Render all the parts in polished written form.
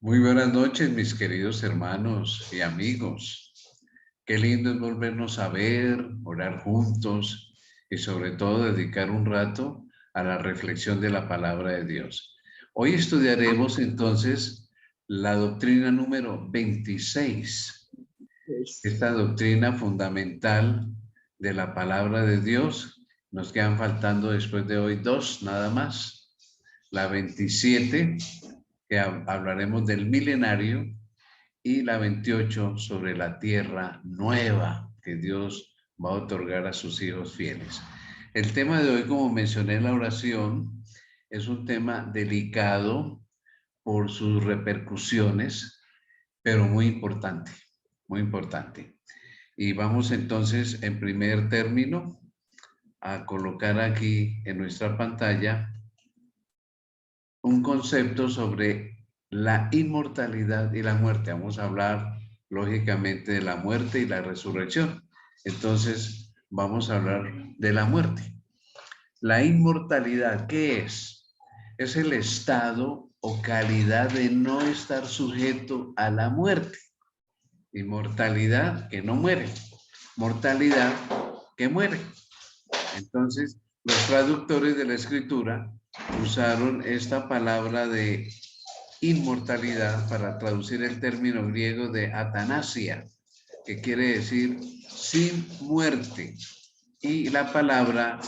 Muy buenas noches, mis queridos hermanos y amigos. Qué lindo es volvernos a ver, orar juntos y sobre todo dedicar un rato a la reflexión de la palabra de Dios. Hoy estudiaremos entonces la doctrina número 26, esta doctrina fundamental de la palabra de Dios. Nos quedan faltando después de hoy dos nada más. La 27, que hablaremos del milenario, y la 28 sobre la tierra nueva que Dios va a otorgar a sus hijos fieles. El tema de hoy, como mencioné en la oración, es un tema delicado por sus repercusiones, pero muy importante, muy importante. Y vamos entonces, en primer término, a colocar aquí en nuestra pantalla un concepto sobre la inmortalidad y la muerte. Vamos a hablar, lógicamente, de la muerte y la resurrección. Entonces, vamos a hablar de la muerte. La inmortalidad, ¿qué es? Es el estado o calidad de no estar sujeto a la muerte. Inmortalidad, que no muere. Mortalidad, que muere. Entonces, los traductores de la escritura usaron esta palabra de inmortalidad para traducir el término griego de atanasia, que quiere decir sin muerte, y la palabra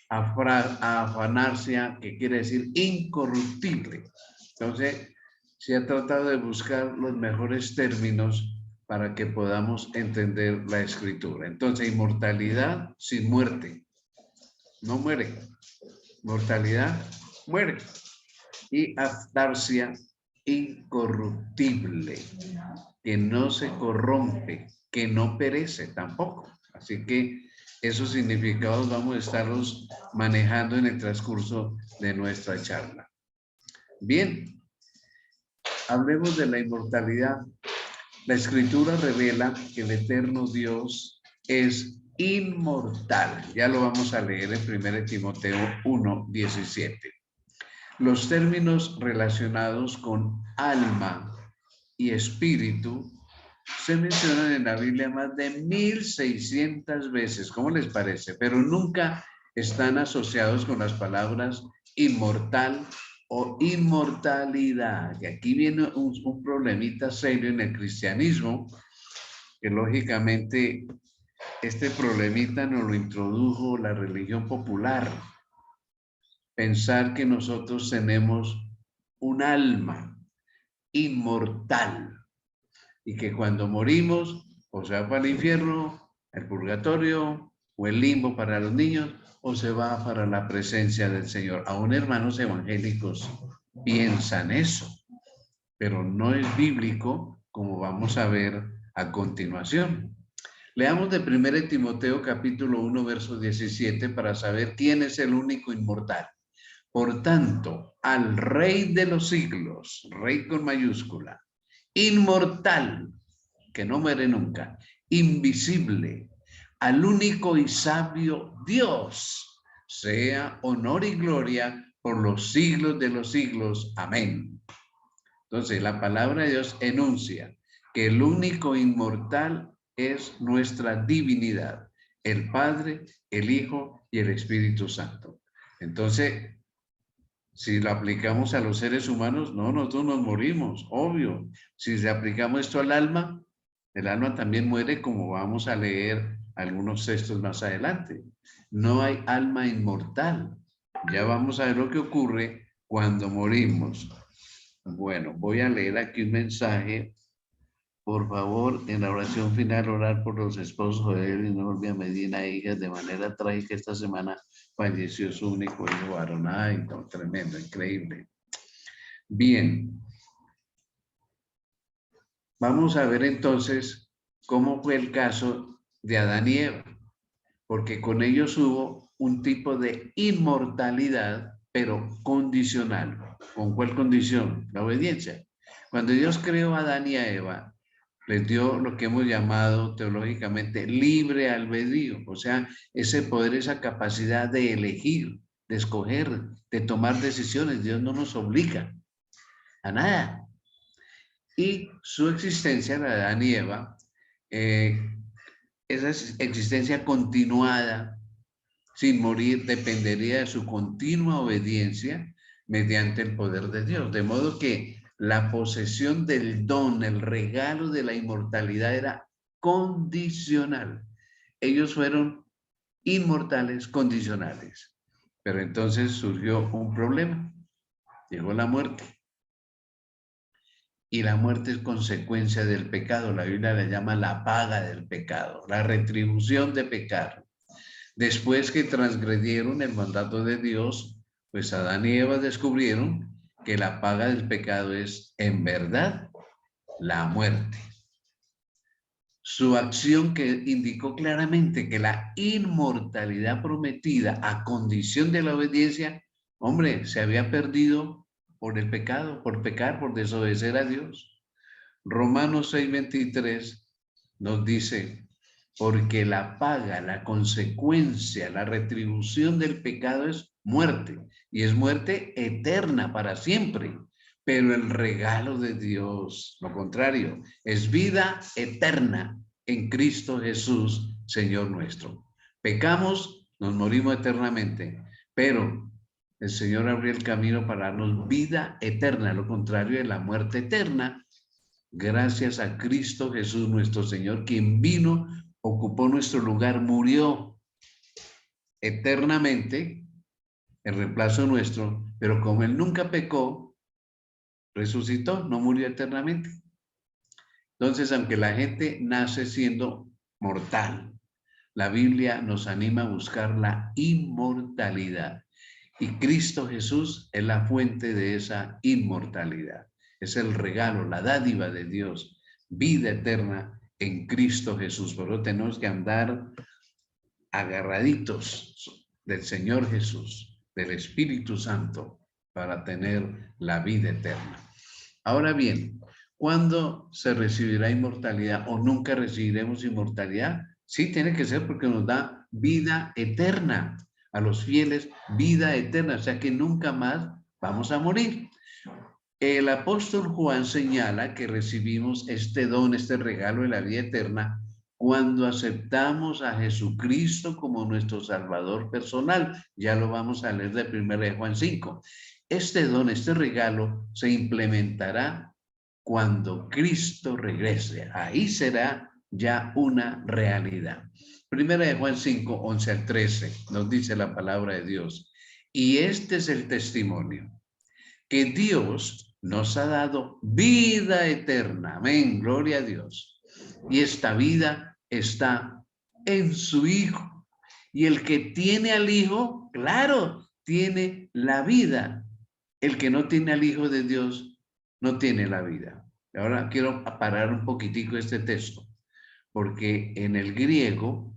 afanasia, que quiere decir incorruptible. Entonces, se ha tratado de buscar los mejores términos para que podamos entender la escritura. Entonces, inmortalidad sin muerte. No muere. Mortalidad, muere. Y aftarsia, incorruptible, que no se corrompe, que no perece tampoco. Así que esos significados vamos a estarlos manejando en el transcurso de nuestra charla. Bien, hablemos de la inmortalidad. La escritura revela que el eterno Dios es inmortal. Ya lo vamos a leer en 1 Timoteo 1:17. Los términos relacionados con alma y espíritu se mencionan en la Biblia más de 1600 veces. ¿Cómo les parece? Pero nunca están asociados con las palabras inmortal o inmortalidad. Y aquí viene un problemita serio en el cristianismo, que lógicamente este problemita nos lo introdujo la religión popular. Pensar que nosotros tenemos un alma inmortal y que cuando morimos, o se va para el infierno, el purgatorio o el limbo para los niños, o se va para la presencia del Señor. Aún hermanos evangélicos piensan eso, pero no es bíblico, como vamos a ver a continuación. Leamos de 1 Timoteo capítulo 1, verso 17 para saber quién es el único inmortal. Por tanto, al Rey de los siglos, Rey con mayúscula, inmortal, que no muere nunca, invisible, al único y sabio Dios, sea honor y gloria por los siglos de los siglos. Amén. Entonces, la palabra de Dios enuncia que el único inmortal es nuestra divinidad, el Padre, el Hijo y el Espíritu Santo. Entonces, si lo aplicamos a los seres humanos, no, nosotros nos morimos, obvio. Si le aplicamos esto al alma, el alma también muere, como vamos a leer algunos textos más adelante. No hay alma inmortal. Ya vamos a ver lo que ocurre cuando morimos. Bueno, voy a leer aquí un mensaje. Por favor, en la oración final, orar por los esposos de él y Norma Medina e hijas. De manera trágica, esta semana falleció su único hijo varón. Ay, no, tremendo, increíble. Bien, vamos a ver entonces cómo fue el caso de Adán y Eva, porque con ellos hubo un tipo de inmortalidad, pero condicional. ¿Con cuál condición? La obediencia. Cuando Dios creó a Adán y a Eva, les dio lo que hemos llamado teológicamente libre albedrío, o sea, ese poder, esa capacidad de elegir, de escoger, de tomar decisiones. Dios no nos obliga a nada. y su existencia, la de Adán y Eva, esa existencia continuada, sin morir, dependería de su continua obediencia mediante el poder de Dios. De modo que la posesión del don, el regalo de la inmortalidad era condicional. Ellos fueron inmortales condicionales. Pero entonces surgió un problema. Llegó la muerte. Y la muerte es consecuencia del pecado. La Biblia la llama la paga del pecado, la retribución de pecar. Después que transgredieron el mandato de Dios, pues Adán y Eva descubrieron que la paga del pecado es, en verdad, la muerte. Su acción que indicó claramente que la inmortalidad prometida a condición de la obediencia, hombre, se había perdido por el pecado, por pecar, por desobedecer a Dios. Romanos 6:23 nos dice, porque la paga, la consecuencia, la retribución del pecado es muerte, y es muerte eterna para siempre. Pero el regalo de Dios, lo contrario, es vida eterna en Cristo Jesús, Señor nuestro. Pecamos, nos morimos eternamente, pero el Señor abrió el camino para darnos vida eterna, lo contrario de la muerte eterna, gracias a Cristo Jesús nuestro Señor, quien vino, ocupó nuestro lugar, murió eternamente en reemplazo nuestro, pero como Él nunca pecó, resucitó, no murió eternamente. Entonces, aunque la gente nace siendo mortal, la Biblia nos anima a buscar la inmortalidad. Y Cristo Jesús es la fuente de esa inmortalidad. Es el regalo, la dádiva de Dios, vida eterna en Cristo Jesús. Por eso tenemos que andar agarraditos del Señor Jesús, del Espíritu Santo, para tener la vida eterna. Ahora bien, ¿cuándo se recibirá inmortalidad o nunca recibiremos inmortalidad? Sí, tiene que ser porque nos da vida eterna. A los fieles, vida eterna, o sea que nunca más vamos a morir. El apóstol Juan señala que recibimos este don, este regalo de la vida eterna, cuando aceptamos a Jesucristo como nuestro Salvador personal. Ya lo vamos a leer de 1 Juan 5. Este don, este regalo, se implementará cuando Cristo regrese. Ahí será ya una realidad. 1 Juan 5, 11 al 13, nos dice la palabra de Dios. Y este es el testimonio, que Dios nos ha dado vida eterna. Amén, gloria a Dios. Y esta vida está en su Hijo. Y el que tiene al Hijo, claro, tiene la vida. El que no tiene al Hijo de Dios, no tiene la vida. Ahora quiero parar un poquitico este texto, porque en el griego,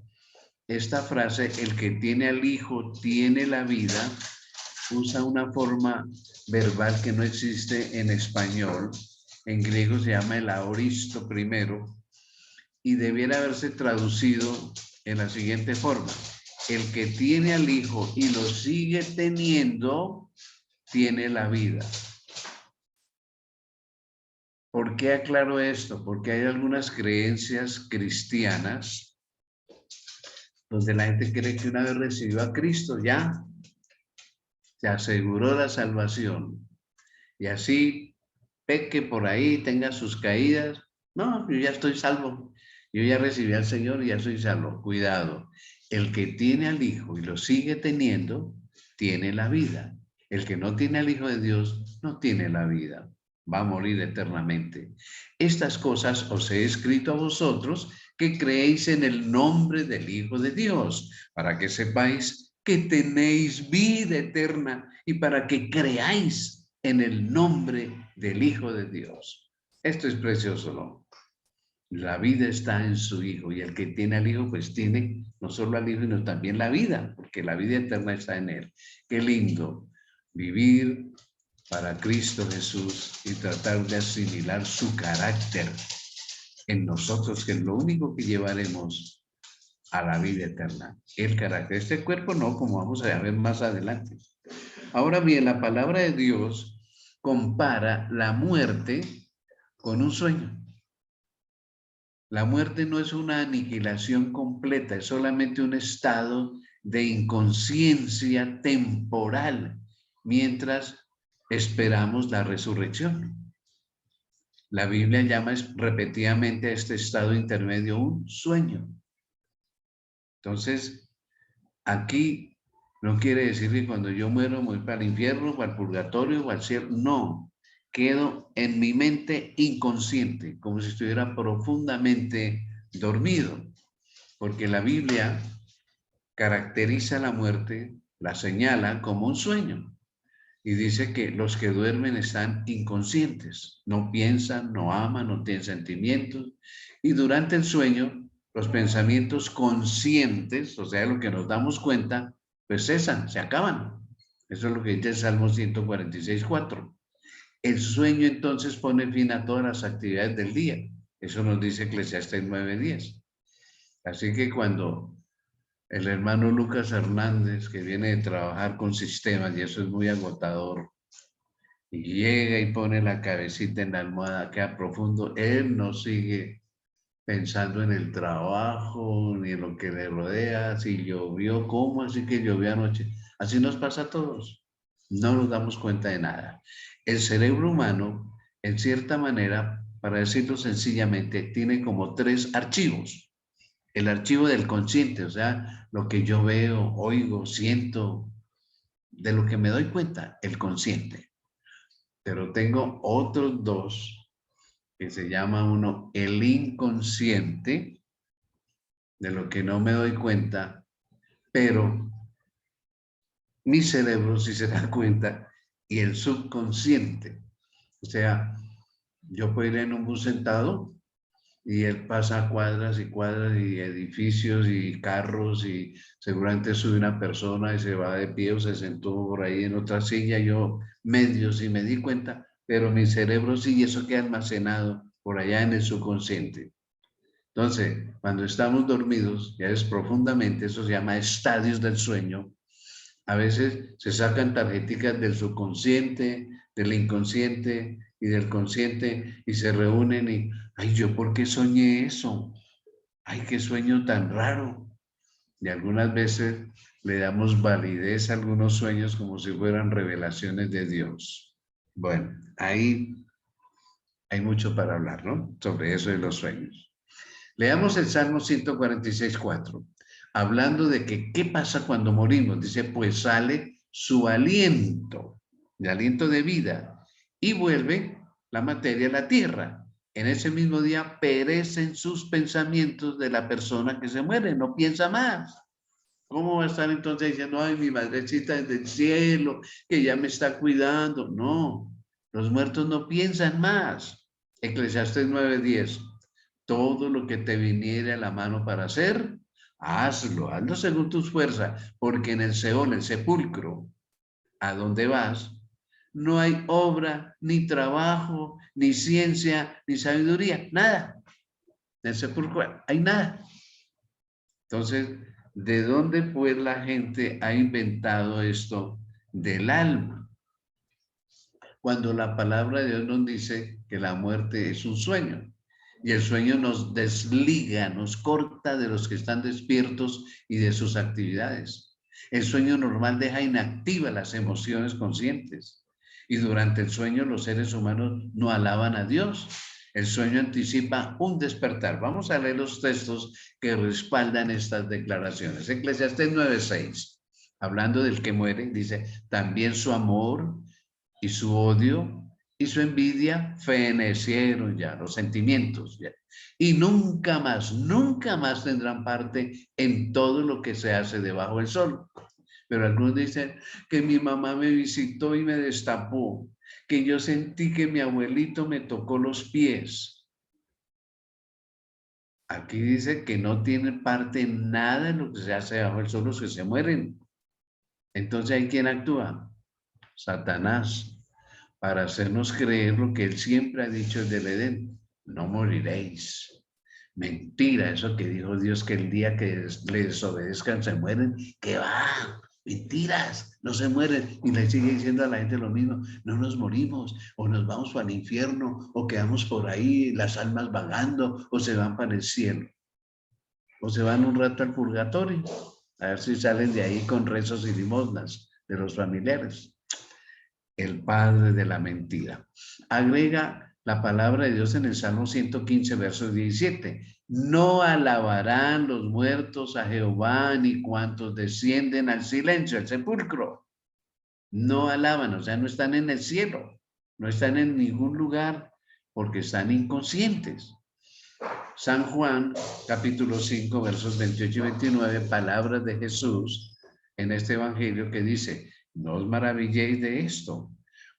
esta frase, el que tiene al Hijo, tiene la vida, usa una forma verbal que no existe en español. En griego se llama el aoristo primero y debiera haberse traducido en la siguiente forma. El que tiene al Hijo y lo sigue teniendo, tiene la vida. ¿Por qué aclaro esto? Porque hay algunas creencias cristianas donde la gente cree que una vez recibió a Cristo ya se aseguró la salvación. Y así peque por ahí, tenga sus caídas. No, yo ya estoy salvo. Yo ya recibí al Señor y ya soy salvo. Cuidado. El que tiene al Hijo y lo sigue teniendo, tiene la vida. El que no tiene al Hijo de Dios, no tiene la vida. Va a morir eternamente. Estas cosas os he escrito a vosotros que creéis en el nombre del Hijo de Dios, para que sepáis que tenéis vida eterna y para que creáis en el nombre del Hijo de Dios. Esto es precioso, ¿no? La vida está en su Hijo y el que tiene al Hijo, pues tiene no solo al Hijo, sino también la vida, porque la vida eterna está en Él. Qué lindo vivir para Cristo Jesús y tratar de asimilar su carácter en nosotros, que es lo único que llevaremos a la vida eterna. El carácter. Este cuerpo no, como vamos a ver más adelante. Ahora bien, la palabra de Dios compara la muerte con un sueño. La muerte no es una aniquilación completa, es solamente un estado de inconsciencia temporal mientras esperamos la resurrección. La Biblia llama repetidamente a este estado intermedio un sueño. Entonces, aquí no quiere decir que cuando yo muero voy para el infierno, o al purgatorio, o al cielo. No, quedo en mi mente inconsciente, como si estuviera profundamente dormido. Porque la Biblia caracteriza la muerte, la señala como un sueño. Y dice que los que duermen están inconscientes, no piensan, no aman, no tienen sentimientos. Y durante el sueño, los pensamientos conscientes, o sea, lo que nos damos cuenta, pues cesan, se acaban. Eso es lo que dice el Salmo 146:4. El sueño entonces pone fin a todas las actividades del día. Eso nos dice Eclesiastés 9:10. Así que cuando el hermano Lucas Hernández, que viene de trabajar con sistemas, y eso es muy agotador, y llega y pone la cabecita en la almohada, queda profundo, él no sigue pensando en el trabajo, ni en lo que le rodea, si llovió, ¿cómo así que llovió anoche? Así nos pasa a todos, no nos damos cuenta de nada. El cerebro humano, en cierta manera, para decirlo sencillamente, tiene como 3 archivos. El archivo del consciente, o sea, lo que yo veo, oigo, siento, de lo que me doy cuenta, el consciente. Pero tengo otros 2 que se llama uno el inconsciente, de lo que no me doy cuenta, pero mi cerebro sí se da cuenta, y el subconsciente. O sea, yo puedo ir en un bus sentado y él pasa cuadras y cuadras y edificios y carros y seguramente sube una persona y se va de pie o se sentó por ahí en otra silla. Yo medio sí me di cuenta, pero mi cerebro sí, y eso queda almacenado por allá en el subconsciente. Entonces, cuando estamos dormidos, ya es profundamente, eso se llama estadios del sueño. A veces se sacan tarjeticas del subconsciente, del inconsciente y del consciente y se reúnen y, ay, ¿yo por qué soñé eso? Ay, qué sueño tan raro. Y algunas veces le damos validez a algunos sueños como si fueran revelaciones de Dios. Bueno, ahí hay mucho para hablar, ¿no? Sobre eso de los sueños. Leamos el Salmo 146:4, hablando de que qué pasa cuando morimos. Dice, pues sale su aliento, el aliento de vida, y vuelve la materia a la tierra. En ese mismo día perecen sus pensamientos de la persona que se muere, no piensa más. ¿Cómo va a estar entonces diciendo, ay, mi madrecita es del cielo, que ya me está cuidando? No, los muertos no piensan más. Eclesiastés 9:10. Todo lo que te viniere a la mano para hacer, hazlo según tus fuerzas, porque en el Seol, el sepulcro, a donde vas, no hay obra, ni trabajo, ni ciencia, ni sabiduría, nada. En el sepulcro hay nada. Entonces, ¿de dónde pues la gente ha inventado esto del alma? Cuando la palabra de Dios nos dice que la muerte es un sueño. Y el sueño nos desliga, nos corta de los que están despiertos y de sus actividades. El sueño normal deja inactivas las emociones conscientes. Y durante el sueño los seres humanos no alaban a Dios. El sueño anticipa un despertar. Vamos a leer los textos que respaldan estas declaraciones. Eclesiastés 9:6, hablando del que muere, dice, también su amor y su odio y su envidia fenecieron ya, los sentimientos ya. Y nunca más tendrán parte en todo lo que se hace debajo del sol. Pero algunos dicen que mi mamá me visitó y me destapó, que yo sentí que mi abuelito me tocó los pies. Aquí dice que no tienen parte en nada en lo que se hace debajo del sol los que se mueren. Entonces, ¿hay quién actúa? Satanás, para hacernos creer lo que él siempre ha dicho desde el Edén: no moriréis. Mentira, eso que dijo Dios, que el día que le desobedezcan se mueren, ¿qué va? Mentiras, no se mueren. Y le sigue diciendo a la gente lo mismo, no nos morimos, o nos vamos para el infierno, o quedamos por ahí, las almas vagando, o se van para el cielo, o se van un rato al purgatorio, a ver si salen de ahí con rezos y limosnas de los familiares. El padre de la mentira. Agrega la palabra de Dios en el Salmo 115, verso 17. No alabarán los muertos a Jehová, ni cuantos descienden al silencio, al sepulcro. No alaban, o sea, no están en el cielo, no están en ningún lugar porque están inconscientes. San Juan, capítulo 5, versos 28 y 29, palabras de Jesús en este evangelio que dice, no os maravilléis de esto,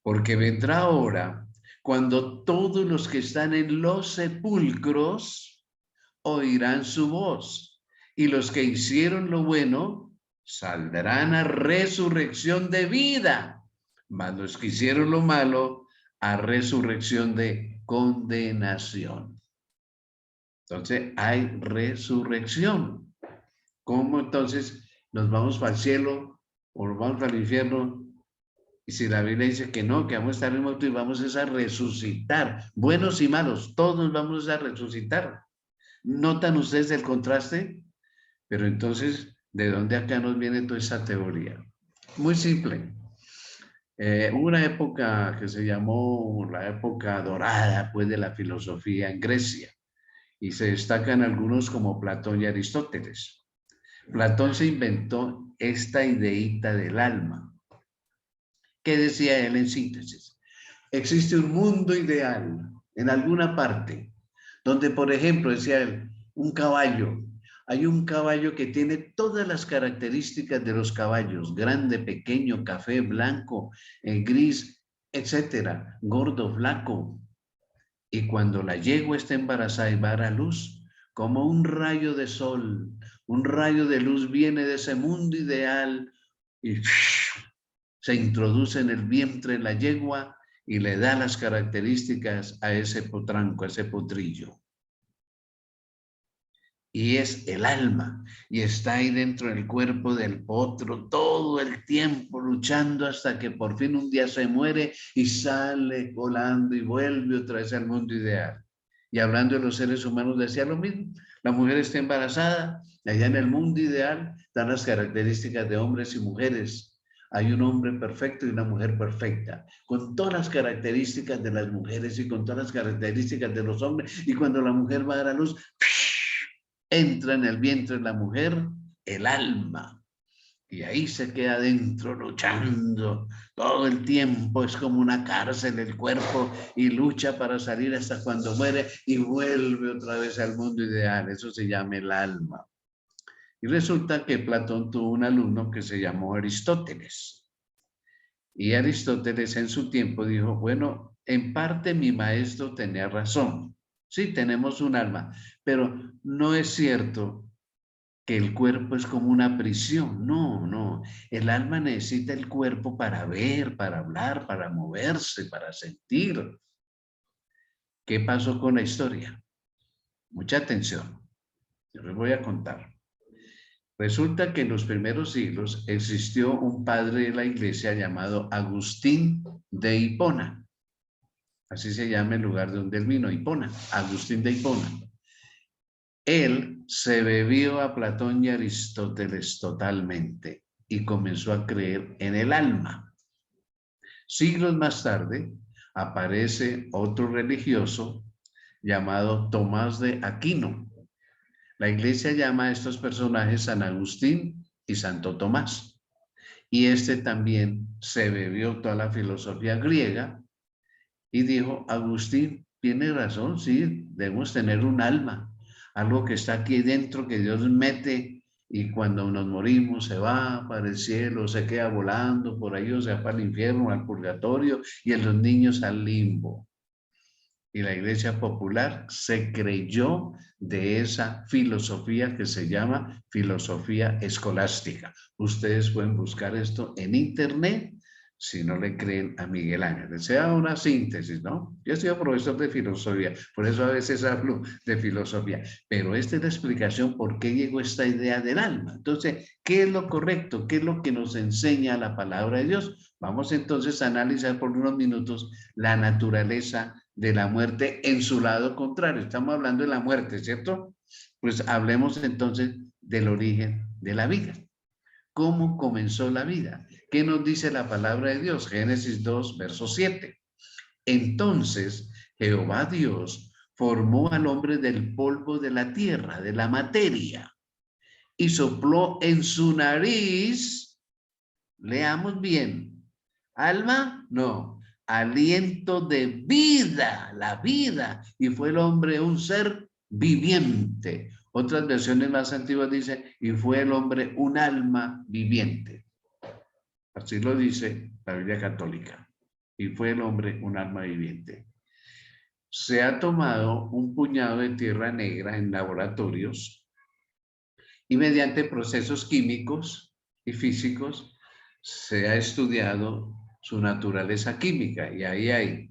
porque vendrá hora cuando todos los que están en los sepulcros oirán su voz, y los que hicieron lo bueno saldrán a resurrección de vida, mas los que hicieron lo malo a resurrección de condenación. Entonces hay resurrección. ¿Cómo entonces nos vamos para el cielo o nos vamos para el infierno? Y si la Biblia dice que no, que vamos a estar en muertos y vamos a resucitar, buenos y malos, todos vamos a resucitar. ¿Notan ustedes el contraste? Pero entonces, ¿de dónde acá nos viene toda esa teoría? Muy simple. Hubo una época que se llamó la época dorada, pues, de la filosofía en Grecia. Y se destacan algunos como Platón y Aristóteles. Platón se inventó esta ideita del alma. ¿Qué decía él en síntesis? Existe un mundo ideal en alguna parte, donde, por ejemplo, decía él, un caballo. Hay un caballo que tiene todas las características de los caballos, grande, pequeño, café, blanco, gris, etcétera, gordo, flaco. Y cuando la yegua está embarazada y va a dar a luz, como un rayo de sol, un rayo de luz viene de ese mundo ideal y se introduce en el vientre de la yegua y le da las características a ese potranco, a ese potrillo. Y es el alma, y está ahí dentro del cuerpo del potro todo el tiempo luchando hasta que por fin un día se muere y sale volando y vuelve otra vez al mundo ideal. Y hablando de los seres humanos decía lo mismo, la mujer está embarazada, allá en el mundo ideal dan las características de hombres y mujeres. Hay un hombre perfecto y una mujer perfecta, con todas las características de las mujeres y con todas las características de los hombres. Y cuando la mujer va a dar a luz, entra en el vientre de la mujer el alma y ahí se queda dentro luchando todo el tiempo. Es como una cárcel el cuerpo y lucha para salir hasta cuando muere y vuelve otra vez al mundo ideal. Eso se llama el alma. Y resulta que Platón tuvo un alumno que se llamó Aristóteles. Y Aristóteles en su tiempo dijo, bueno, en parte mi maestro tenía razón. Sí, tenemos un alma, pero no es cierto que el cuerpo es como una prisión. No, no. El alma necesita el cuerpo para ver, para hablar, para moverse, para sentir. ¿Qué pasó con la historia? Mucha atención. Yo les voy a contar. Resulta que en los primeros siglos existió un padre de la iglesia llamado Agustín de Hipona. Así se llama el lugar de donde él vino, Hipona, Agustín de Hipona. Él se bebió a Platón y Aristóteles totalmente y comenzó a creer en el alma. Siglos más tarde aparece otro religioso llamado Tomás de Aquino. La iglesia llama a estos personajes San Agustín y Santo Tomás. Y este también se bebió toda la filosofía griega y dijo, Agustín tiene razón, sí, debemos tener un alma, algo que está aquí dentro, que Dios mete y cuando nos morimos se va para el cielo, se queda volando por ahí, o sea, para el infierno, al purgatorio y en los niños al limbo. Y la iglesia popular se creyó de esa filosofía que se llama filosofía escolástica. Ustedes pueden buscar esto en internet, si no le creen a Miguel Ángel. Sea una síntesis, ¿no? Yo soy profesor de filosofía, por eso a veces hablo de filosofía, pero esta es la explicación por qué llegó esta idea del alma. Entonces, ¿qué es lo correcto? ¿Qué es lo que nos enseña la palabra de Dios? Vamos entonces a analizar por unos minutos la naturaleza de la muerte en su lado contrario. Estamos hablando de la muerte, ¿cierto? Pues hablemos entonces del origen de la vida. ¿Cómo comenzó la vida? ¿Qué nos dice la palabra de Dios? Génesis 2, verso 7. Entonces Jehová Dios formó al hombre del polvo de la tierra, de la materia, y sopló en su nariz, leamos bien, alma, no, aliento de vida, la vida, y fue el hombre un ser viviente. Otras versiones más antiguas dicen, y fue el hombre un alma viviente. Así lo dice la Biblia católica. Y fue el hombre un alma viviente. Se ha tomado un puñado de tierra negra en laboratorios y mediante procesos químicos y físicos se ha estudiado su naturaleza química. Y ahí hay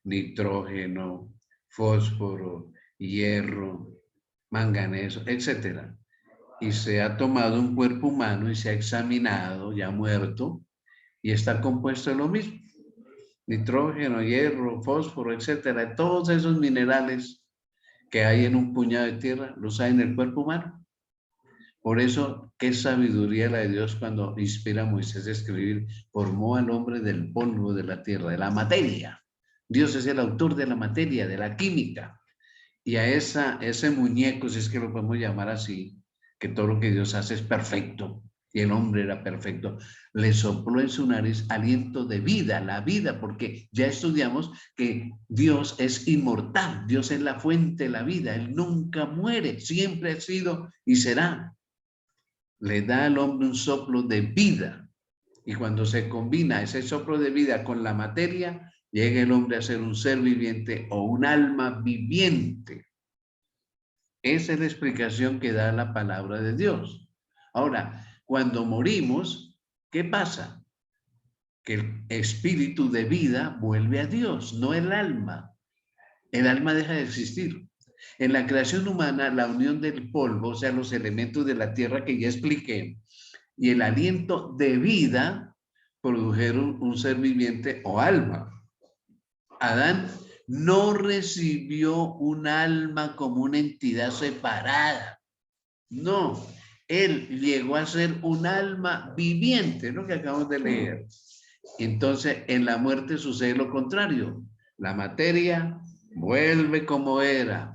nitrógeno, fósforo, hierro, manganeso, etc. Y se ha tomado un cuerpo humano y se ha examinado, ya muerto, y está compuesto de lo mismo. Nitrógeno, hierro, fósforo, etcétera. Todos esos minerales que hay en un puñado de tierra los hay en el cuerpo humano. Por eso, qué sabiduría la de Dios cuando inspira a Moisés a escribir, formó al hombre del polvo de la tierra, de la materia. Dios es el autor de la materia, de la química. Y a ese muñeco, si es que lo podemos llamar así, que todo lo que Dios hace es perfecto, y el hombre era perfecto, le sopló en su nariz aliento de vida, la vida, porque ya estudiamos que Dios es inmortal, Dios es la fuente de la vida, Él nunca muere, siempre ha sido y será. Le da al hombre un soplo de vida, y cuando se combina ese soplo de vida con la materia, llega el hombre a ser un ser viviente o un alma viviente. Esa es la explicación que da la palabra de Dios. Ahora, cuando morimos, ¿qué pasa? Que el espíritu de vida vuelve a Dios, no el alma. El alma deja de existir. En la creación humana, la unión del polvo, o sea, los elementos de la tierra que ya expliqué, y el aliento de vida produjeron un ser viviente o alma. Adán no recibió un alma como una entidad separada. No, él llegó a ser un alma viviente, lo que acabamos de leer. Entonces, en la muerte sucede lo contrario. La materia vuelve como era,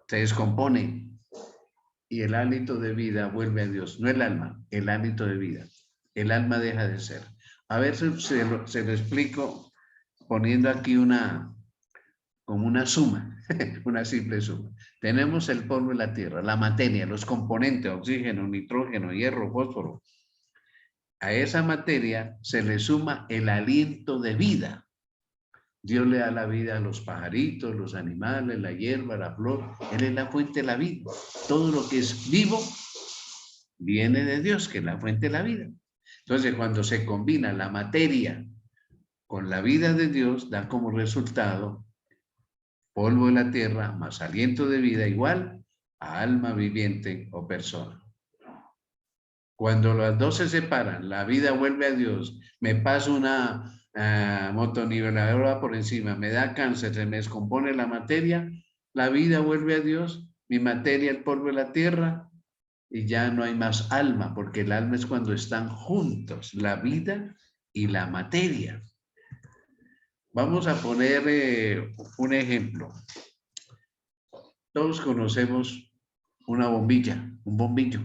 se descompone y el hálito de vida vuelve a Dios. No el alma, el hálito de vida. El alma deja de ser. A ver si se lo explico poniendo aquí como una suma, una simple suma. Tenemos el polvo de la tierra, la materia, los componentes, oxígeno, nitrógeno, hierro, fósforo. A esa materia se le suma el aliento de vida. Dios le da la vida a los pajaritos, los animales, la hierba, la flor. Él es la fuente de la vida. Todo lo que es vivo viene de Dios, que es la fuente de la vida. Entonces, cuando se combina la materia con la vida de Dios, da como resultado polvo de la tierra más aliento de vida igual a alma viviente o persona. Cuando las dos se separan, la vida vuelve a Dios, me pasa una motoniveladora por encima, me da cáncer, se me descompone la materia, la vida vuelve a Dios, mi materia, el polvo de la tierra, y ya no hay más alma, porque el alma es cuando están juntos, la vida y la materia. Vamos a poner un ejemplo. Todos conocemos una bombilla, un bombillo.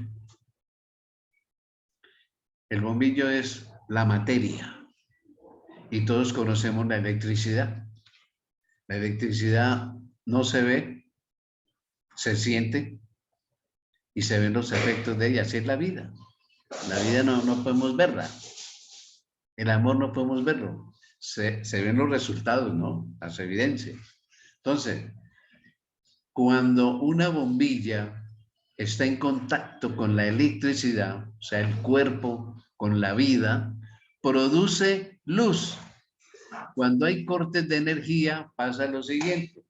El bombillo es la materia y todos conocemos la electricidad. La electricidad no se ve, se siente y se ven los efectos de ella. Así es la vida. La vida no podemos verla. El amor no podemos verlo. Se ven los resultados, ¿no? Las evidencias. Entonces, cuando una bombilla está en contacto con la electricidad, o sea, el cuerpo con la vida, produce luz. Cuando hay cortes de energía, pasa lo siguiente.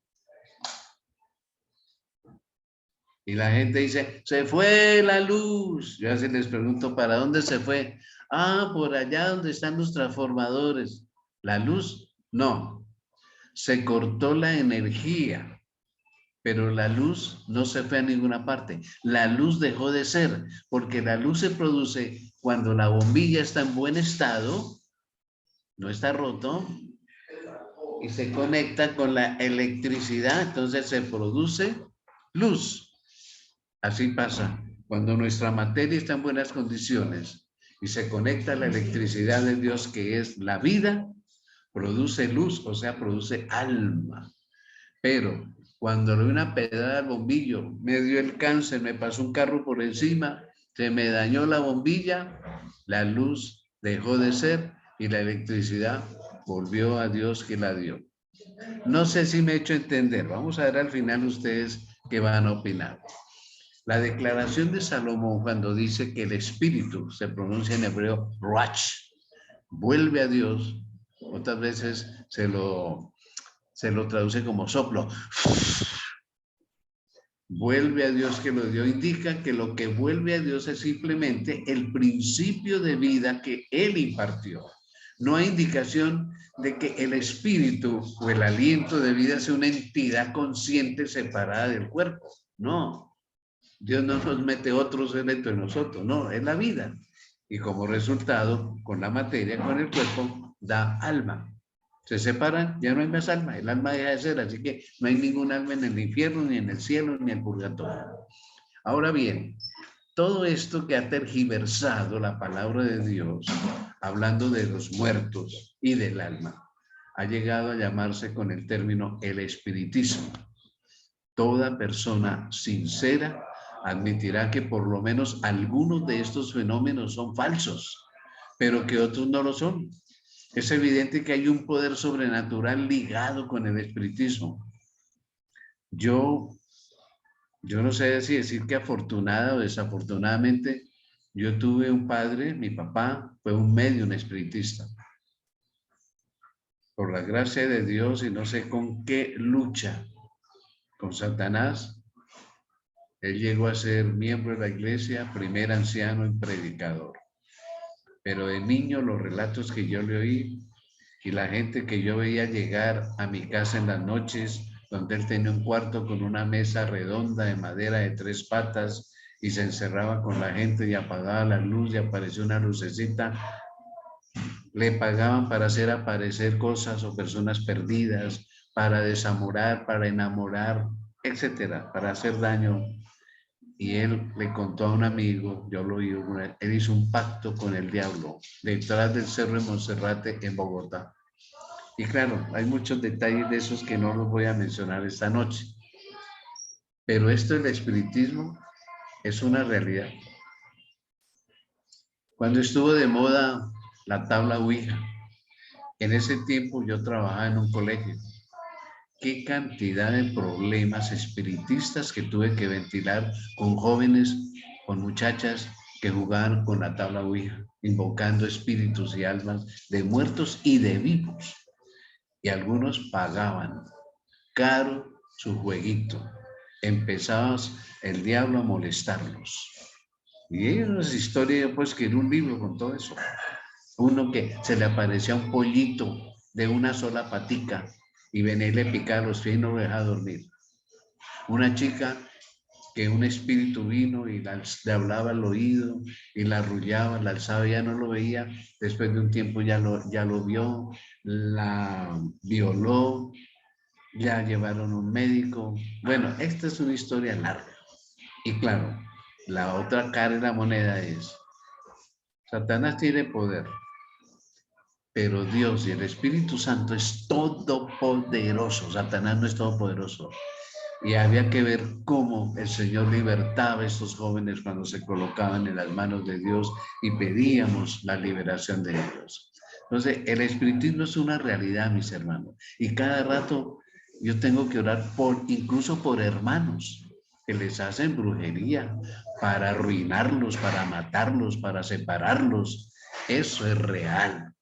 Y la gente dice, se fue la luz. Yo así les pregunto, ¿para dónde se fue? Ah, por allá donde están los transformadores. ¿La luz? No. Se cortó la energía, pero la luz no se fue a ninguna parte. La luz dejó de ser, porque la luz se produce cuando la bombilla está en buen estado, no está roto, y se conecta con la electricidad, entonces se produce luz. Así pasa cuando nuestra materia está en buenas condiciones y se conecta a la electricidad de Dios, que es la vida, produce luz, o sea, produce alma. Pero cuando le doy una pedrada al bombillo, me dio el cáncer, me pasó un carro por encima, se me dañó la bombilla, la luz dejó de ser y la electricidad volvió a Dios que la dio. No sé si me he hecho entender. Vamos a ver al final ustedes qué van a opinar. La declaración de Salomón, cuando dice que el espíritu, se pronuncia en hebreo ruach, vuelve a Dios, otras veces se lo traduce como soplo. Vuelve a Dios que lo dio, indica que lo que vuelve a Dios es simplemente el principio de vida que Él impartió. No hay indicación de que el espíritu o el aliento de vida sea una entidad consciente separada del cuerpo. No. Dios no nos mete otros dentro de nosotros, no, es la vida. Y como resultado, con la materia, con el cuerpo, da alma. Se separan, ya no hay más alma, el alma deja de ser, así que no hay ningún alma en el infierno, ni en el cielo, ni en el purgatorio. Ahora bien, todo esto que ha tergiversado la palabra de Dios, hablando de los muertos y del alma, ha llegado a llamarse con el término el espiritismo. Toda persona sincera admitirá que por lo menos algunos de estos fenómenos son falsos, pero que otros no lo son. Es evidente que hay un poder sobrenatural ligado con el espiritismo. Yo no sé si decir que afortunada o desafortunadamente, yo tuve un padre, mi papá fue un medium espiritista. Por la gracia de Dios y no sé con qué lucha con Satanás, él llegó a ser miembro de la iglesia, primer anciano y predicador. Pero de niño los relatos que yo le oí y la gente que yo veía llegar a mi casa en las noches, donde él tenía un cuarto con una mesa redonda de madera de 3 patas y se encerraba con la gente y apagaba la luz y apareció una lucecita, le pagaban para hacer aparecer cosas o personas perdidas, para desamorar, para enamorar, etcétera, para hacer daño. Y él le contó a un amigo, yo lo oí, él hizo un pacto con el diablo detrás del Cerro de Monserrate en Bogotá. Y claro, hay muchos detalles de esos que no los voy a mencionar esta noche. Pero esto del espiritismo es una realidad. Cuando estuvo de moda la tabla Ouija, en ese tiempo yo trabajaba en un colegio. Qué cantidad de problemas espiritistas que tuve que ventilar con jóvenes, con muchachas que jugaban con la tabla Ouija, invocando espíritus y almas de muertos y de vivos. Y algunos pagaban caro su jueguito. Empezaba el diablo a molestarlos. Y hay unas historias, pues, que en un libro con todo eso. Uno que se le aparecía un pollito de una sola patica y venía y le picaba los pies y no lo dejaba dormir. Una chica que un espíritu vino y le hablaba al oído y la arrullaba, la alzaba, ya no lo veía. Después de un tiempo ya lo vio, la violó, ya llevaron un médico. Bueno, esta es una historia larga. Y claro, la otra cara de la moneda es, Satanás tiene poder, pero Dios y el Espíritu Santo es todopoderoso. Satanás no es todopoderoso. Y había que ver cómo el Señor libertaba a estos jóvenes cuando se colocaban en las manos de Dios y pedíamos la liberación de ellos. Entonces, el espiritismo es una realidad, mis hermanos. Y cada rato yo tengo que orar incluso por hermanos que les hacen brujería para arruinarlos, para matarlos, para separarlos. Eso es real.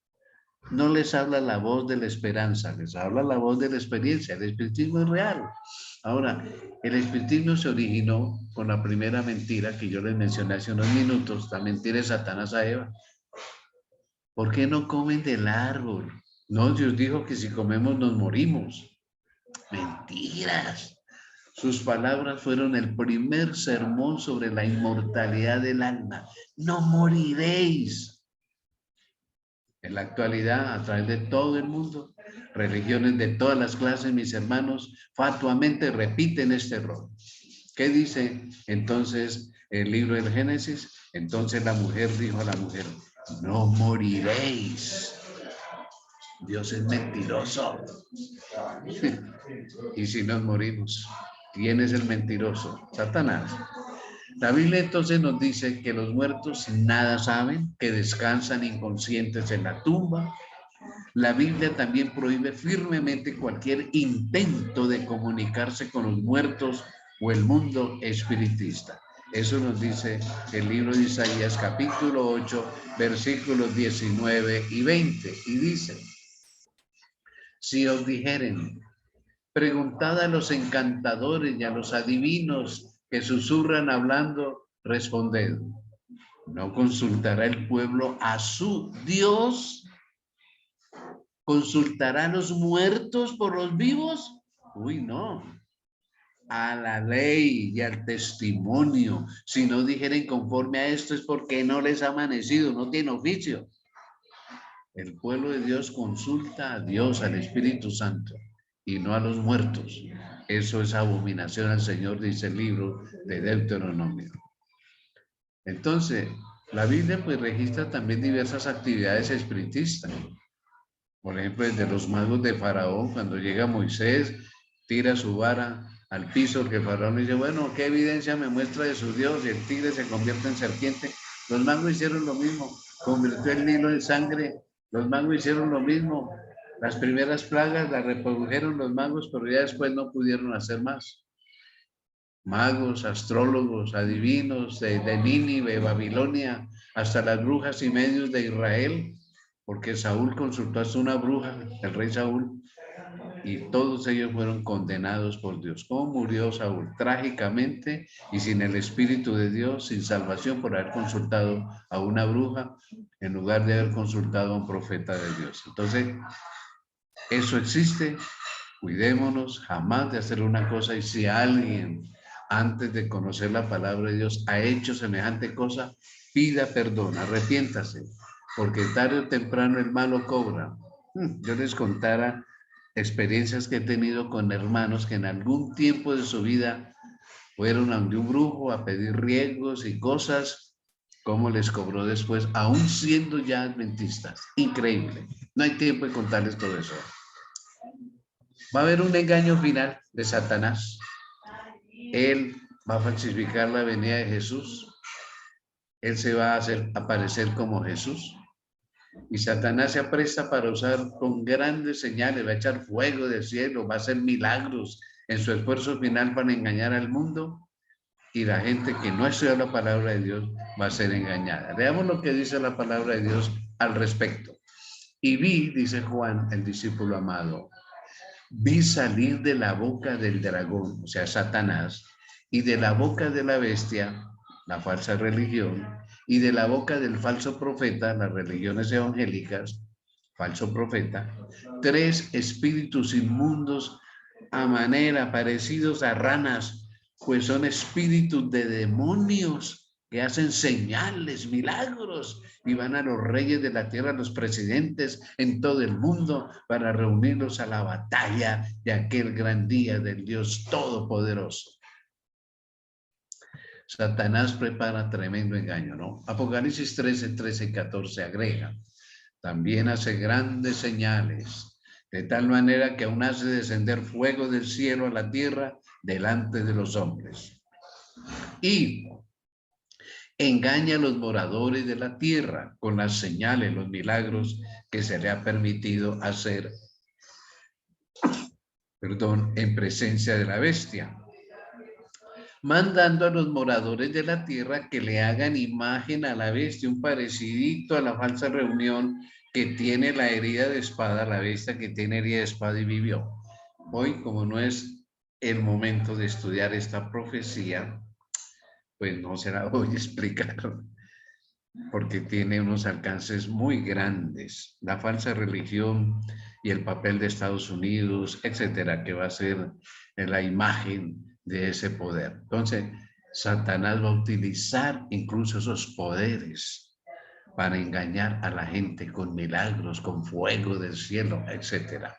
No les habla la voz de la esperanza, les habla la voz de la experiencia. El espiritismo es real. Ahora, el espiritismo se originó con la primera mentira que yo les mencioné hace unos minutos, la mentira de Satanás a Eva. ¿Por qué no comen del árbol? No, Dios dijo que si comemos nos morimos. Mentiras. Sus palabras fueron el primer sermón sobre la inmortalidad del alma. No moriréis. En la actualidad, a través de todo el mundo, religiones de todas las clases, mis hermanos, fatuamente repiten este error. ¿Qué dice entonces el libro del Génesis? Entonces la mujer dijo a la mujer, no moriréis. Dios es mentiroso. Y si nos morimos, ¿quién es el mentiroso? Satanás. La Biblia entonces nos dice que los muertos nada saben, que descansan inconscientes en la tumba. La Biblia también prohíbe firmemente cualquier intento de comunicarse con los muertos o el mundo espiritista. Eso nos dice el libro de Isaías capítulo 8, versículos 19 y 20. Y dice, si os dijeren, preguntad a los encantadores y a los adivinos que susurran hablando, responded, ¿no consultará el pueblo a su Dios? ¿Consultará a los muertos por los vivos? Uy, no. A la ley y al testimonio. Si no dijeren conforme a esto es porque no les ha amanecido, no tiene oficio. El pueblo de Dios consulta a Dios, al Espíritu Santo, y no a los muertos. Eso es abominación al Señor, dice el libro de Deuteronomio. Entonces, la Biblia pues registra también diversas actividades espiritistas. Por ejemplo, desde los magos de Faraón, cuando llega Moisés, tira su vara al piso, que Faraón dice, bueno, ¿qué evidencia me muestra de su Dios? Y el tigre se convierte en serpiente. Los magos hicieron lo mismo, convirtió el Nilo en sangre. Los magos hicieron lo mismo. Las primeras plagas las reprodujeron los magos, pero ya después no pudieron hacer más. Magos, astrólogos, adivinos de Nínive, Babilonia, hasta las brujas y medios de Israel, porque Saúl consultó hasta una bruja, el rey Saúl, y todos ellos fueron condenados por Dios. ¿Cómo murió Saúl? Trágicamente y sin el Espíritu de Dios, sin salvación por haber consultado a una bruja en lugar de haber consultado a un profeta de Dios. Entonces, eso existe. Cuidémonos jamás de hacer una cosa, y si alguien antes de conocer la palabra de Dios ha hecho semejante cosa, pida perdón, arrepiéntase, porque tarde o temprano el malo cobra. Yo les contara experiencias que he tenido con hermanos que en algún tiempo de su vida fueron a un brujo a pedir riesgos y cosas, cómo les cobró después, aún siendo ya adventistas. Increíble. No hay tiempo de contarles todo eso. Va a haber un engaño final de Satanás. Él va a falsificar la venida de Jesús. Él se va a hacer aparecer como Jesús. Y Satanás se apresta para usar con grandes señales, va a echar fuego del cielo, va a hacer milagros en su esfuerzo final para engañar al mundo. Y la gente que no estudia la palabra de Dios va a ser engañada. Veamos lo que dice la palabra de Dios al respecto. Y vi, dice Juan, el discípulo amado, vi salir de la boca del dragón, o sea, Satanás, y de la boca de la bestia, la falsa religión, y de la boca del falso profeta, las religiones evangélicas, falso profeta, 3 espíritus inmundos a manera parecidos a ranas, pues son espíritus de demonios que hacen señales, milagros, y van a los reyes de la tierra, a los presidentes en todo el mundo, para reunirlos a la batalla de aquel gran día del Dios Todopoderoso. Satanás prepara tremendo engaño, ¿no? Apocalipsis 13, 13 y 14 agrega, también hace grandes señales, de tal manera que aún hace descender fuego del cielo a la tierra delante de los hombres. Y engaña a los moradores de la tierra con las señales, los milagros que se le ha permitido hacer, en presencia de la bestia. mandando a los moradores de la tierra que le hagan imagen a la bestia, un parecidito a la falsa reunión que tiene la herida de espada, la bestia que tiene herida de espada y vivió. Hoy, como no es el momento de estudiar esta profecía, pues no se la voy a explicar, porque tiene unos alcances muy grandes. La falsa religión y el papel de Estados Unidos, etcétera, que va a ser la imagen de ese poder. Entonces, Satanás va a utilizar incluso esos poderes para engañar a la gente con milagros, con fuego del cielo, etcétera.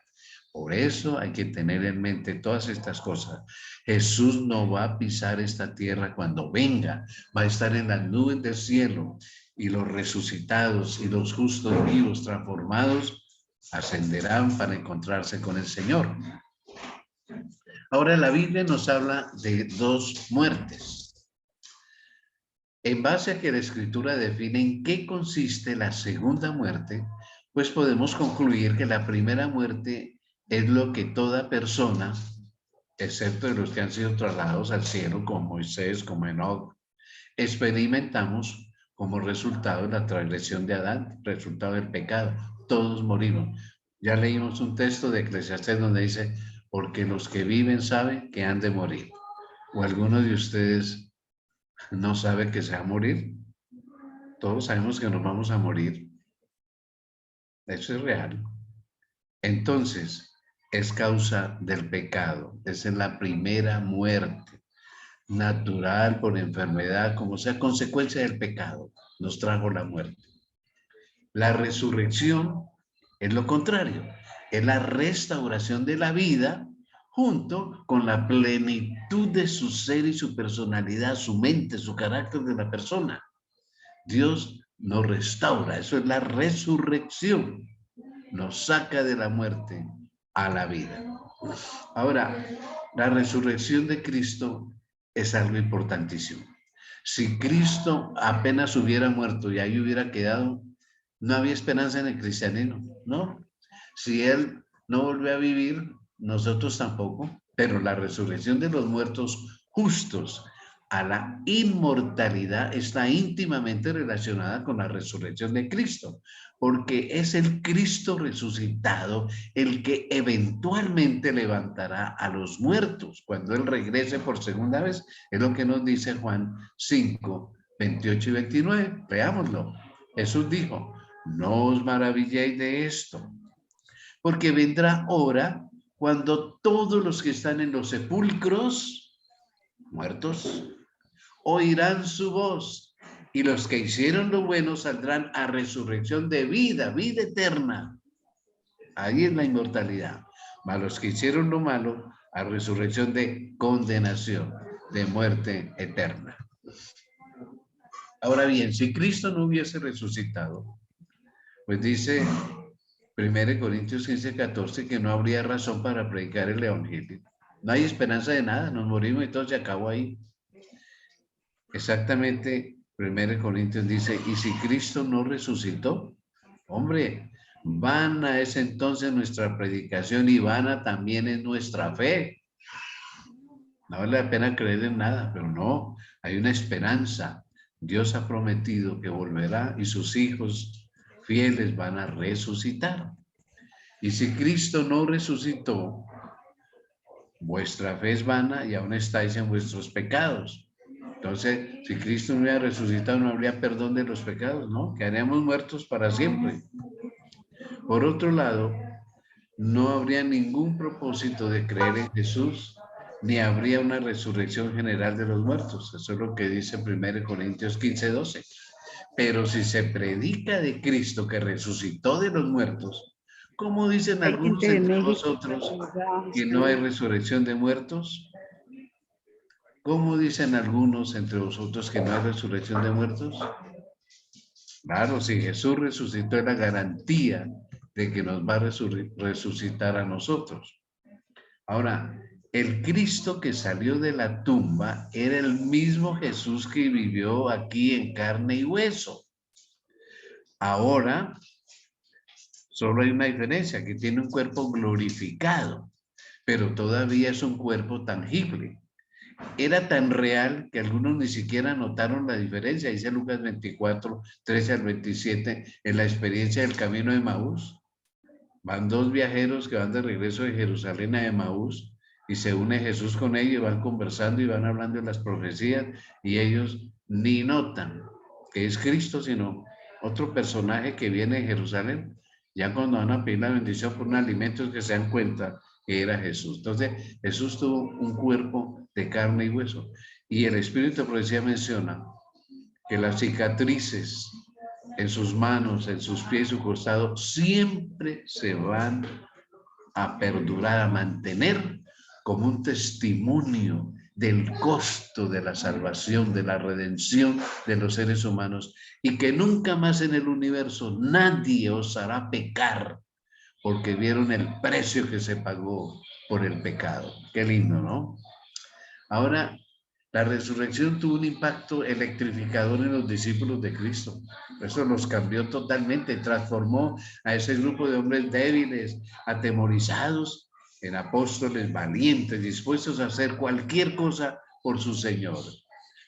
Por eso hay que tener en mente todas estas cosas. Jesús no va a pisar esta tierra cuando venga, va a estar en las nubes del cielo y los resucitados y los justos vivos transformados ascenderán para encontrarse con el Señor. Ahora la Biblia nos habla de dos muertes. En base a que la Escritura define en qué consiste la segunda muerte, pues podemos concluir que la primera muerte es lo que toda persona, excepto de los que han sido trasladados al cielo, como Moisés, como Enoc, experimentamos como resultado de la transgresión de Adán, resultado del pecado. Todos morimos. Ya leímos un texto de Eclesiastés donde dice, porque los que viven saben que han de morir. ¿O alguno de ustedes no sabe que se va a morir? Todos sabemos que nos vamos a morir. Eso es real. Entonces, es causa del pecado. Esa es la primera muerte. Natural, por enfermedad, como sea, consecuencia del pecado, nos trajo la muerte. La resurrección es lo contrario, es la restauración de la vida junto con la plenitud de su ser y su personalidad, su mente, su carácter de la persona. Dios nos restaura, eso es la resurrección, nos saca de la muerte a la vida. Ahora, la resurrección de Cristo es algo importantísimo. Si Cristo apenas hubiera muerto y ahí hubiera quedado, no había esperanza en el cristianismo, ¿no? Si Él no volvió a vivir, nosotros tampoco, pero la resurrección de los muertos justos a la inmortalidad está íntimamente relacionada con la resurrección de Cristo, porque es el Cristo resucitado el que eventualmente levantará a los muertos cuando Él regrese por segunda vez. Es lo que nos dice Juan 5, 28 y 29. Veámoslo. Jesús dijo, no os maravilléis de esto, porque vendrá hora cuando todos los que están en los sepulcros, muertos, oirán su voz, y los que hicieron lo bueno saldrán a resurrección de vida, vida eterna. Ahí es la inmortalidad. Mas los que hicieron lo malo, a resurrección de condenación, de muerte eterna. Ahora bien, si Cristo no hubiese resucitado, pues dice 1 Corintios 15, 14, que no habría razón para predicar el evangelio. No hay esperanza de nada, nos morimos y todo se acabó ahí. Exactamente, 1 Corintios dice, y si Cristo no resucitó, hombre, vana es entonces nuestra predicación y vana también es nuestra fe. No vale la pena creer en nada, pero no, hay una esperanza. Dios ha prometido que volverá y sus hijos fieles van a resucitar. Y si Cristo no resucitó, vuestra fe es vana y aún estáis en vuestros pecados. Entonces, si Cristo no hubiera resucitado, no habría perdón de los pecados, ¿no? Quedaríamos muertos para siempre. Por otro lado, no habría ningún propósito de creer en Jesús, ni habría una resurrección general de los muertos. Eso es lo que dice 1 Corintios 15, 12. Pero si se predica de Cristo que resucitó de los muertos, ¿cómo dicen Hay algunos gente de entre México vosotros que no hay resurrección de muertos? ¿Cómo dicen algunos entre vosotros que no hay resurrección de muertos? Claro, si Jesús resucitó es la garantía de que nos va a resucitar a nosotros. Ahora, el Cristo que salió de la tumba era el mismo Jesús que vivió aquí en carne y hueso. Ahora, solo hay una diferencia, que tiene un cuerpo glorificado, pero todavía es un cuerpo tangible. era tan real que algunos ni siquiera notaron la diferencia. Dice Lucas 24, 13 al 27, en la experiencia del camino de Emaús. Van dos viajeros que van de regreso de Jerusalén a Emaús y se une Jesús con ellos y van conversando y van hablando de las profecías y ellos ni notan que es Cristo, sino otro personaje que viene de Jerusalén. Ya cuando van a pedir la bendición por un alimento que se dan cuenta que era Jesús. Entonces Jesús tuvo un cuerpo de carne y hueso. Y el Espíritu de Profecía menciona que las cicatrices en sus manos, en sus pies y su costado, siempre se van a perdurar, a mantener como un testimonio del costo de la salvación, de la redención de los seres humanos, y que nunca más en el universo nadie osará pecar, porque vieron el precio que se pagó por el pecado. Qué lindo, ¿no? Ahora, la resurrección tuvo un impacto electrificador en los discípulos de Cristo. Eso los cambió totalmente, transformó a ese grupo de hombres débiles, atemorizados, en apóstoles valientes, dispuestos a hacer cualquier cosa por su Señor.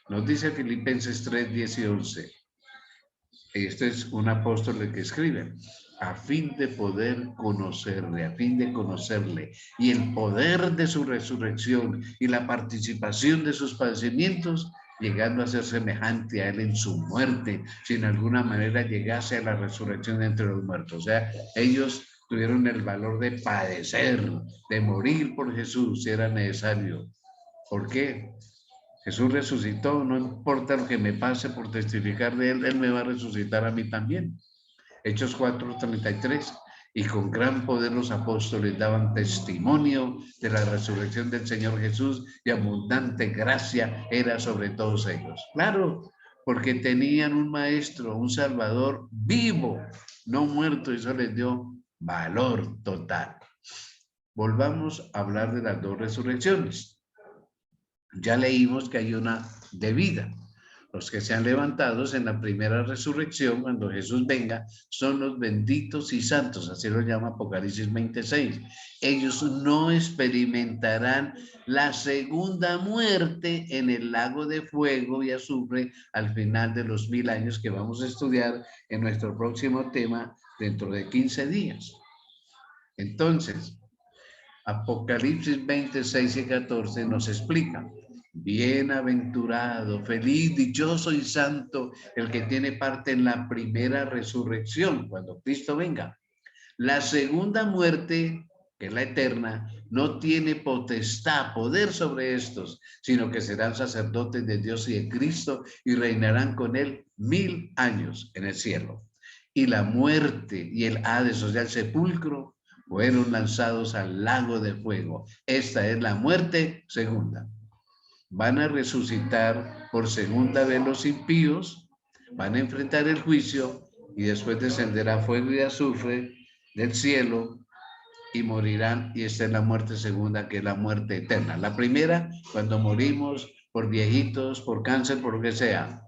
Nos dice Filipenses 3, 10 y 11. Este es un apóstol el que escribe, a fin de poder conocerle, a fin de conocerle, y el poder de su resurrección y la participación de sus padecimientos, llegando a ser semejante a él en su muerte, si en alguna manera llegase a la resurrección de entre los muertos. O sea, ellos tuvieron el valor de padecer, de morir por Jesús si era necesario. ¿Por qué? Jesús resucitó, no importa lo que me pase por testificar de él, él me va a resucitar a mí también. Hechos 4:33, y con gran poder los apóstoles daban testimonio de la resurrección del Señor Jesús y abundante gracia era sobre todos ellos. Claro, porque tenían un maestro, un salvador vivo, no muerto, y eso les dio valor total. Volvamos a hablar de las dos resurrecciones. Ya leímos que hay una de vida. Los que sean levantados en la primera resurrección, cuando Jesús venga, son los benditos y santos, así lo llama Apocalipsis 26. Ellos no experimentarán la segunda muerte en el lago de fuego y azufre al final de los 1000 años que vamos a estudiar en nuestro próximo tema dentro de 15 días. Entonces, Apocalipsis 26 y 14 nos explica: bienaventurado, feliz, dichoso y santo el que tiene parte en la primera resurrección, cuando Cristo venga. La segunda muerte, que es la eterna, no tiene potestad, poder sobre estos, sino que serán sacerdotes de Dios y de Cristo y reinarán con él 1000 años en el cielo. Y la muerte y el Hades, o sea, el sepulcro, fueron lanzados al lago de fuego. Esta es la muerte segunda. Van a resucitar por segunda vez los impíos, van a enfrentar el juicio y después descenderá fuego y azufre del cielo y morirán, y esta es la muerte segunda, que es la muerte eterna. La primera, cuando morimos por viejitos, por cáncer, por lo que sea.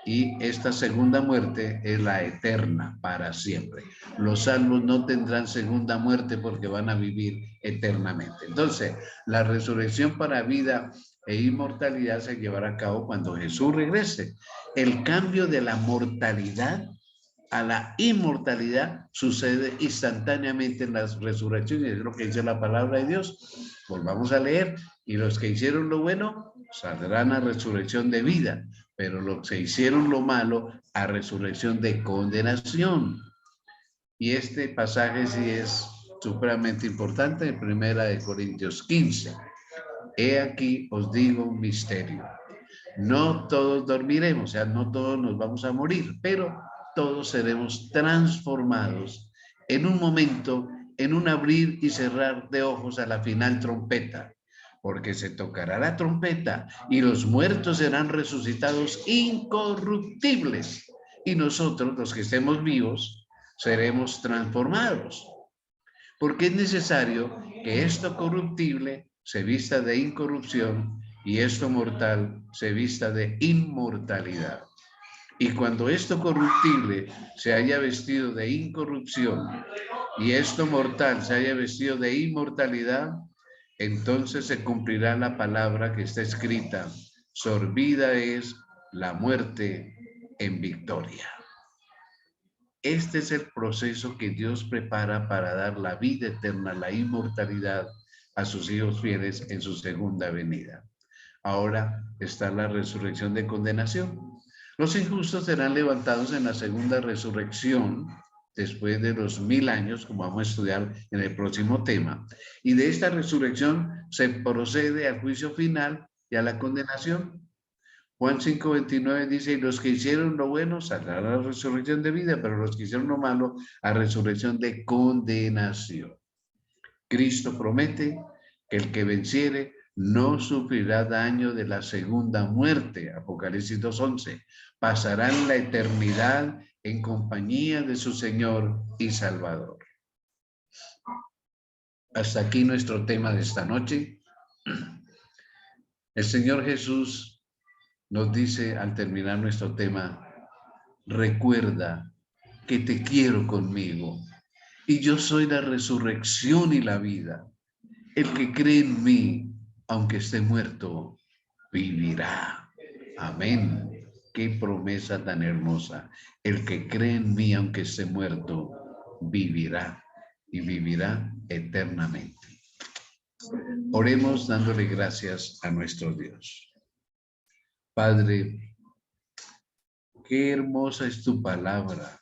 Y esta segunda muerte es la eterna, para siempre. Los salvos no tendrán segunda muerte porque van a vivir eternamente. Entonces, la resurrección para vida e inmortalidad se llevará a cabo cuando Jesús regrese. El cambio de la mortalidad a la inmortalidad sucede instantáneamente en las resurrecciones, es lo que dice la palabra de Dios. Volvamos a leer: y los que hicieron lo bueno saldrán a resurrección de vida, pero los que hicieron lo malo a resurrección de condenación. Y este pasaje sí es supremamente importante, en 1 Corintios 15. He aquí os digo un misterio. No todos dormiremos, o sea, no todos nos vamos a morir, pero todos seremos transformados en un momento, en un abrir y cerrar de ojos a la final trompeta, porque se tocará la trompeta y los muertos serán resucitados incorruptibles, y nosotros, los que estemos vivos, seremos transformados, porque es necesario que esto corruptible se vista de incorrupción y esto mortal se vista de inmortalidad. Y cuando esto corruptible se haya vestido de incorrupción y esto mortal se haya vestido de inmortalidad, entonces se cumplirá la palabra que está escrita: sorbida es la muerte en victoria. Este es el proceso que Dios prepara para dar la vida eterna, la inmortalidad a sus hijos fieles en su segunda venida. Ahora está la resurrección de condenación. Los injustos serán levantados en la segunda resurrección después de los 1000 años, como vamos a estudiar en el próximo tema. Y de esta resurrección se procede al juicio final y a la condenación. Juan 5:29 dice: y los que hicieron lo bueno saldrán a la resurrección de vida, pero los que hicieron lo malo a resurrección de condenación. Cristo promete que el que venciere no sufrirá daño de la segunda muerte. Apocalipsis 2:11. Pasarán la eternidad en compañía de su Señor y Salvador. Hasta aquí nuestro tema de esta noche. El Señor Jesús nos dice al terminar nuestro tema: recuerda que te quiero conmigo y yo soy la resurrección y la vida. El que cree en mí, aunque esté muerto, vivirá. Amén. Qué promesa tan hermosa. El que cree en mí, aunque esté muerto, vivirá y vivirá eternamente. Oremos dándole gracias a nuestro Dios. Padre, qué hermosa es tu palabra.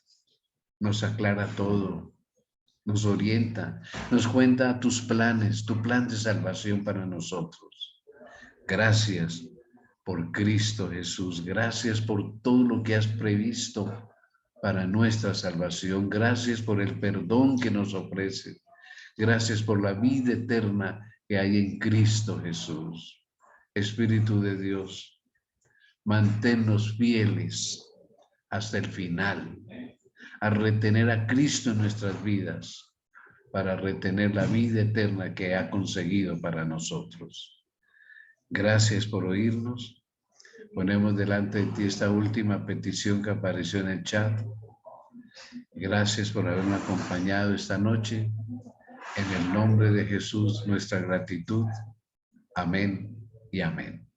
Nos aclara todo, nos orienta, nos cuenta tus planes, tu plan de salvación para nosotros. Gracias por Cristo Jesús. Gracias por todo lo que has previsto para nuestra salvación. Gracias por el perdón que nos ofrece. Gracias por la vida eterna que hay en Cristo Jesús. Espíritu de Dios, manténnos fieles hasta el final, a retener a Cristo en nuestras vidas, para retener la vida eterna que ha conseguido para nosotros. Gracias por oírnos. Ponemos delante de ti esta última petición que apareció en el chat. Gracias por haberme acompañado esta noche. En el nombre de Jesús, nuestra gratitud. Amén y amén.